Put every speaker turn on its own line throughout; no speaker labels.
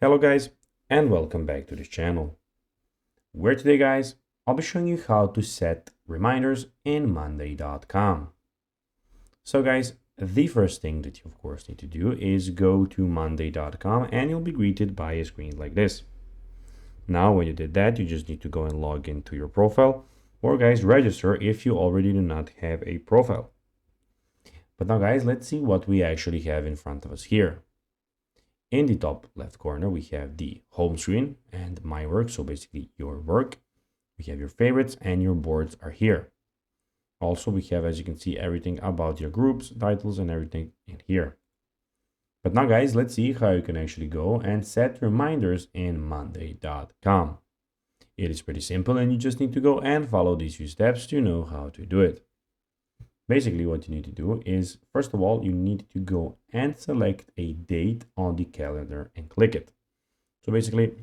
Hello guys, and welcome back to this channel, where today guys, I'll be showing you how to set reminders in monday.com. So guys, the first thing that you of course need to do is go to monday.com and you'll be greeted by a screen like this. Now when you did that, you just need to go and log into your profile, or guys, register if you already do not have a profile. But now guys, let's see what we actually have in front of us here. In the top left corner, we have the home screen and my work. So basically your work. We have your favorites and your boards are here. Also, we have, as you can see, everything about your groups, titles, and everything in here. But now guys, let's see how you can actually go and set reminders in monday.com. It is pretty simple and you just need to go and follow these few steps to know how to do it. Basically, what you need to do is, first of all, you need to go and select a date on the calendar and click it. So basically,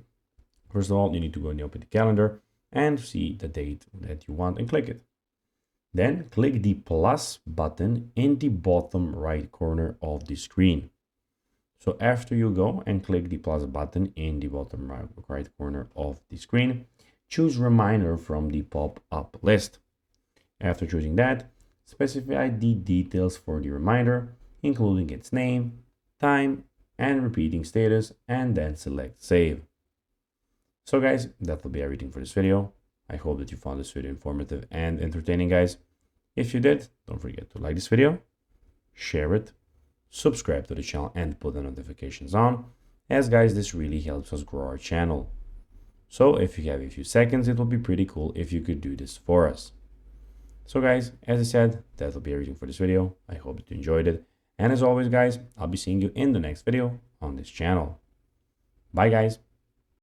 first of all, you need to go and open the calendar and see the date that you want and click it. Then click the plus button in the bottom right corner of the screen. So after you go and click the plus button in the bottom right corner of the screen, choose reminder from the pop-up list. After choosing that, specify the details for the reminder, including its name, time, and repeating status, and then select save. So guys, that will be everything for this video. I hope that you found this video informative and entertaining, guys. If you did, don't forget to like this video, share it, subscribe to the channel, and put the notifications on, as guys, this really helps us grow our channel. So if you have a few seconds, it will be pretty cool if you could do this for us. So guys, as I said, that will be everything for this video. I hope that you enjoyed it. And as always, guys, I'll be seeing you in the next video on this channel. Bye, guys.